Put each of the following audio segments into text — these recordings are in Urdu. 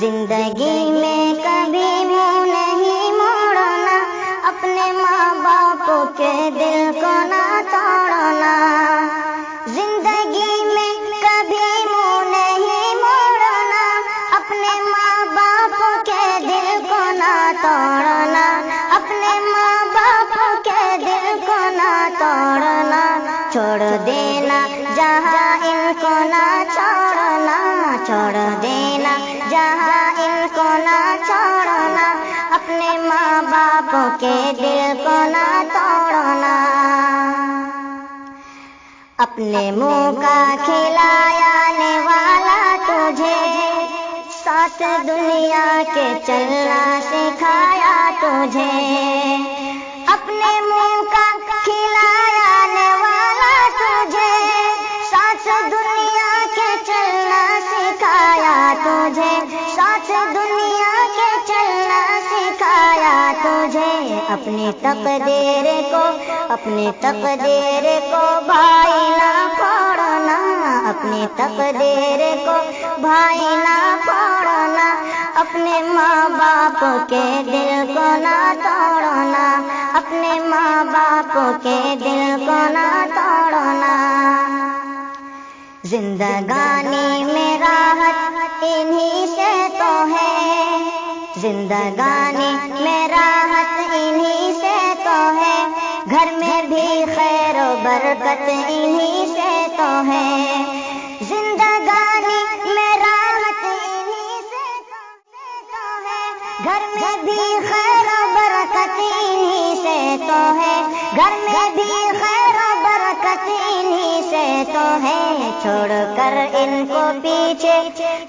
زندگی میں کبھی منہ نہیں موڑنا، اپنے ماں باپ کے دل کو نہ توڑنا۔ زندگی میں کبھی منہ نہیں موڑنا، اپنے ماں باپ کے دل کو نہ توڑنا، اپنے ماں باپ کے دل کو نہ توڑنا۔ چھوڑ دینا جہاں ان کو نہ چھوڑنا، چھوڑ دینا جہاں ان کو نہ چھوڑنا، اپنے ماں باپ کے دل کو نہ توڑنا۔ اپنے منہ کا کھلانے والا تجھے سات دنیا کے چلنا سکھایا تجھے، اپنے منہ کا کھلانے والا تجھے سات دنیا کے چلنا سکھایا تجھے، سات دنیا کے چلنا سکھایا تجھے۔ اپنی تقدیر کو، اپنی تقدیر کو بھائی نہ پھوڑنا، اپنی تقدیر کو بھائی نہ پھوڑنا، اپنے ماں باپ کے دل کو نہ توڑنا، اپنے ماں باپ کے دل کو نہ توڑنا۔ زندگانی میں راحت انہی سے تو ہے، زندگانی میں راحت انہی سے تو ہے، گھر میں بھی خیر و برکت انہی سے تو ہے۔ زندگانی میں راحت انہی سے تو ہے، گھر میں بھی خیر و برکت انہی سے تو ہے، گھر میں بھی خیر و برکت انہی سے تو ہے۔ چھوڑ کر ان کو پیچھے،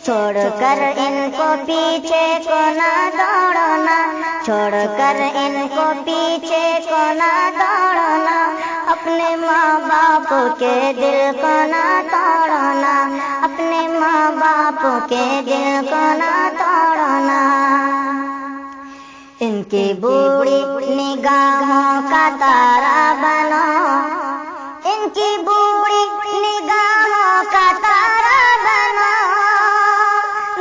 چھوڑ کر ان کو پیچھے کو نہ دوڑنا، چھوڑ کر ان کو پیچھے کو نہ دوڑنا، اپنے ماں باپ کے دل کو نہ توڑنا، اپنے ماں باپ کے دل کو نہ توڑنا۔ ان کی بوڑھی نگاہوں کا تارا بنو، ان کی بوڑھی نگاہوں کا تارا بنو،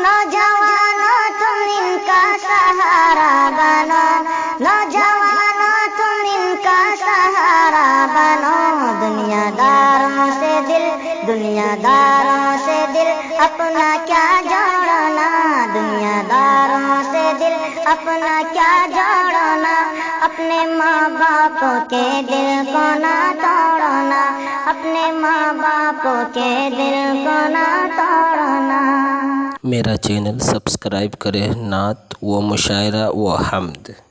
نوجوانوں تم ان کا سہارا بنو، نوجوانوں تم ان کا سہارا بنو۔ دنیا داروں سے دل، دنیا داروں سے دل اپنا کیا جوڑنا، دنیا داروں سے دل اپنا کیا جوڑنا، اپنے ماں باپ کے دل کو نہ توڑنا، اپنے ماں باپ کے دل کو نہ توڑنا۔ میرا چینل سبسکرائب کریں۔ نعت و مشاعرہ و حمد۔